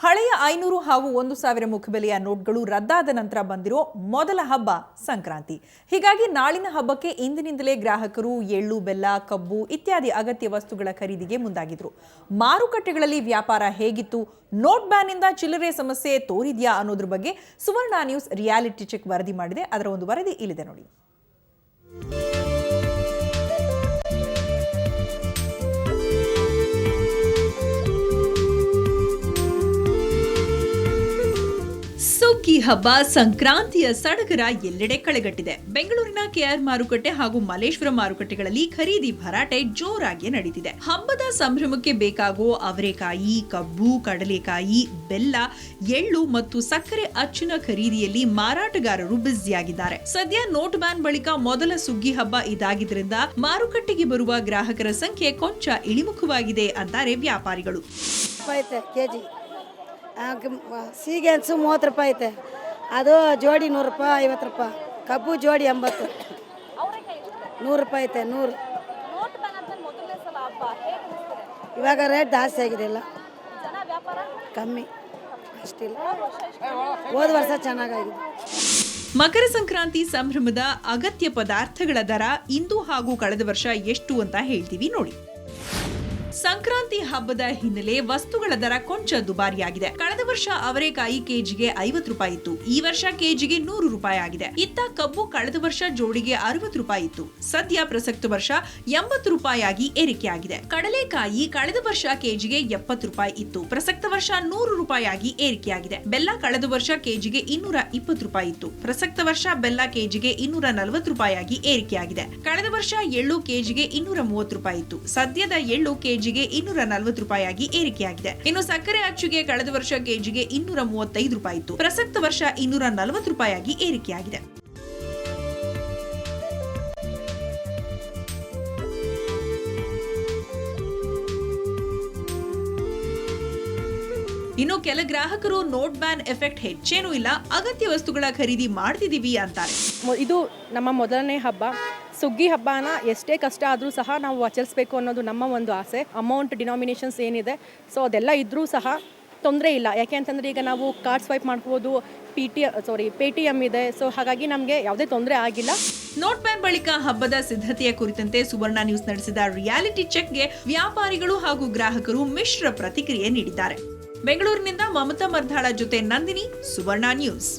ಹಳೆಯ 500 ಹಾಗೂ 1000 ಮುಖಬೆಲೆಯ ನೋಟ್ಗಳು ರದ್ದಾದ ನಂತರ ಬಂದಿರೋ ಮೊದಲ ಹಬ್ಬ ಸಂಕ್ರಾಂತಿ. ಹೀಗಾಗಿ ನಾಳಿನ ಹಬ್ಬಕ್ಕೆ ಇಂದಿನಿಂದಲೇ ಗ್ರಾಹಕರು ಎಳ್ಳು, ಬೆಲ್ಲ, ಕಬ್ಬು ಇತ್ಯಾದಿ ಅಗತ್ಯ ವಸ್ತುಗಳ ಖರೀದಿಗೆ ಮುಂದಾಗಿದ್ರು. ಮಾರುಕಟ್ಟೆಗಳಲ್ಲಿ ವ್ಯಾಪಾರ ಹೇಗಿತ್ತು, ನೋಟ್ ಬ್ಯಾನ್ನಿಂದ ಚಿಲ್ಲರೆ ಸಮಸ್ಯೆ ತೋರಿದ್ಯಾ ಅನ್ನೋದ್ರ ಬಗ್ಗೆ ಸುವರ್ಣ ನ್ಯೂಸ್ ರಿಯಾಲಿಟಿ ಚೆಕ್ ವರದಿ ಮಾಡಿದೆ. ಅದರ ಒಂದು ವರದಿ ಇಲ್ಲಿದೆ ನೋಡಿ. ಸುಗ್ಗಿ ಹಬ್ಬ ಸಂಕ್ರಾಂತಿಯ ಸಡಗರ ಎಲ್ಲೆಡೆ ಕಳೆಗಟ್ಟಿದೆ. ಬೆಂಗಳೂರಿನ ಕೆಆರ್ ಮಾರುಕಟ್ಟೆ ಹಾಗೂ ಮಲ್ಲೇಶ್ವರ ಮಾರುಕಟ್ಟೆಗಳಲ್ಲಿ ಖರೀದಿ ಭರಾಟೆ ಜೋರಾಗಿ ನಡೀತಿದೆ. ಹಬ್ಬದ ಸಂಭ್ರಮಕ್ಕೆ ಬೇಕಾಗೋ ಅವರೆಕಾಯಿ, ಕಬ್ಬು, ಕಡಲೆಕಾಯಿ, ಬೆಲ್ಲ, ಎಳ್ಳು ಮತ್ತು ಸಕ್ಕರೆ ಅಚ್ಚಿನ ಖರೀದಿಯಲ್ಲಿ ಮಾರಾಟಗಾರರು ಬ್ಯುಸಿಯಾಗಿದ್ದಾರೆ. ಸದ್ಯ ನೋಟ್ ಬ್ಯಾನ್ ಬಳಿಕ ಮೊದಲ ಸುಗ್ಗಿ ಹಬ್ಬ ಇದಾಗಿದ್ದರಿಂದ ಮಾರುಕಟ್ಟೆಗೆ ಬರುವ ಗ್ರಾಹಕರ ಸಂಖ್ಯೆ ಕೊಂಚ ಇಳಿಮುಖವಾಗಿದೆ ಅಂತಾರೆ ವ್ಯಾಪಾರಿಗಳು. ಸೀಗೆ ಅನ್ಸು 30 ರೂಪಾಯಿ ಐತೆ, ಅದು ಜೋಡಿ 100 ರೂಪಾಯಿ, 50 ರೂಪಾಯಿ. ಕಬ್ಬು ಜೋಡಿ 80, 100 ರೂಪಾಯಿ ಐತೆ. 100 ಇವಾಗ ರೇಟ್ ಜಾಸ್ತಿ ಆಗಿದೆ, ಇಲ್ಲ ಕಮ್ಮಿ ಅಷ್ಟಿಲ್ಲ. ಹೋದ ವರ್ಷ ಚೆನ್ನಾಗಿದೆ. ಮಕರ ಸಂಕ್ರಾಂತಿ ಸಂಭ್ರಮದ ಅಗತ್ಯ ಪದಾರ್ಥಗಳ ದರ ಇಂದು ಹಾಗೂ ಕಳೆದ ವರ್ಷ ಎಷ್ಟು ಅಂತ ಹೇಳ್ತೀವಿ ನೋಡಿ. ಸಂಕ್ರಾಂತಿ ಹಬ್ಬದ ಹಿನ್ನೆಲೆ ವಸ್ತುಗಳ ದರ ಕೊಂಚ ದುಬಾರಿಯಾಗಿದೆ. ಕಳೆದ ವರ್ಷ ಅವರೆಕಾಯಿ ಕೆಜಿಗೆ 50 ರೂಪಾಯಿ ಇತ್ತು, ಈ ವರ್ಷ ಕೆಜಿಗೆ 100 ರೂಪಾಯಿ ಆಗಿದೆ. ಇತ್ತ ಕಬ್ಬು ಕಳೆದ ವರ್ಷ ಜೋಡಿಗೆ 60 ರೂಪಾಯಿ ಇತ್ತು, ಸದ್ಯ ಪ್ರಸಕ್ತ ವರ್ಷ 80 ರೂಪಾಯಿಯಾಗಿ ಏರಿಕೆಯಾಗಿದೆ. ಕಡಲೆಕಾಯಿ ಕಳೆದ ವರ್ಷ ಕೆಜಿಗೆ 70 ರೂಪಾಯಿ ಇತ್ತು, ಪ್ರಸಕ್ತ ವರ್ಷ 100 ರೂಪಾಯಿಯಾಗಿ ಏರಿಕೆಯಾಗಿದೆ. ಬೆಲ್ಲ ಕಳೆದ ವರ್ಷ ಕೆಜಿಗೆ 220 ರೂಪಾಯಿ ಇತ್ತು, ಪ್ರಸಕ್ತ ವರ್ಷ ಬೆಲ್ಲ ಕೆಜಿಗೆ 240 ರೂಪಾಯಿಯಾಗಿ ಏರಿಕೆಯಾಗಿದೆ. ಕಳೆದ ವರ್ಷ ಎಳ್ಳು ಕೆಜಿಗೆ 230 ರೂಪಾಯಿ ಇತ್ತು, ಸದ್ಯದ ಎಳ್ಳು ಕೆಜಿಗೆ 240 ರೂಪಾಯಿಯಾಗಿ ಏರಿಕೆಯಾಗಿದೆ. ಇನ್ನು ಸಕ್ಕರೆ ಅಚ್ಚುಗೆ ಕಳೆದ ವರ್ಷ ಕೆಜಿಗೆ 235 ರೂಪಾಯಿ ಇತ್ತು, ಪ್ರಸಕ್ತ ವರ್ಷ 240 ರೂಪಾಯಿಯಾಗಿ ಏರಿಕೆಯಾಗಿದೆ. ಇನ್ನು ಕೆಲ ಗ್ರಾಹಕರು ನೋಟ್ ಬ್ಯಾನ್ ಎಫೆಕ್ಟ್ ಹೆಚ್ಚೇನೂ ಇಲ್ಲ, ಅಗತ್ಯ ವಸ್ತುಗಳ ಖರೀದಿ ಮಾಡ್ತಿದೀವಿ ಅಂತಾರೆ. ಇದು ನಮ್ಮ ಮೊದಲನೇ ಹಬ್ಬ. ಸುಗ್ಗಿ ಹಬ್ಬನ ಎಷ್ಟೇ ಕಷ್ಟ ಆದರೂ ಸಹ ನಾವು ಆಚರಿಸಬೇಕು ಅನ್ನೋದು ನಮ್ಮ ಒಂದು ಆಸೆ. ಅಮೌಂಟ್ ಡಿನಾಮಿನೇಷನ್ಸ್ ಏನಿದೆ, ಸೊ ಅದೆಲ್ಲ ಇದ್ರೂ ಸಹ ತೊಂದರೆ ಇಲ್ಲ. ಯಾಕೆ ಅಂತಂದರೆ ಈಗ ನಾವು ಕಾರ್ಡ್ ಸ್ವೈಪ್ ಮಾಡ್ಬೋದು, ಪೇಟಿಎಮ್ ಇದೆ, ಸೊ ಹಾಗಾಗಿ ನಮಗೆ ಯಾವುದೇ ತೊಂದರೆ ಆಗಿಲ್ಲ. ನೋಟ್ ಬ್ಯಾನ್ ಬಳಿಕ ಹಬ್ಬದ ಸಿದ್ಧತೆಯ ಕುರಿತಂತೆ ಸುವರ್ಣ ನ್ಯೂಸ್ ನಡೆಸಿದ ರಿಯಾಲಿಟಿ ಚೆಕ್ಗೆ ವ್ಯಾಪಾರಿಗಳು ಹಾಗೂ ಗ್ರಾಹಕರು ಮಿಶ್ರ ಪ್ರತಿಕ್ರಿಯೆ ನೀಡಿದ್ದಾರೆ. ಬೆಂಗಳೂರಿನಿಂದ ಮಮತಾ ಮರ್ಧಾಳ ಜೊತೆ ನಂದಿನಿ, ಸುವರ್ಣ ನ್ಯೂಸ್.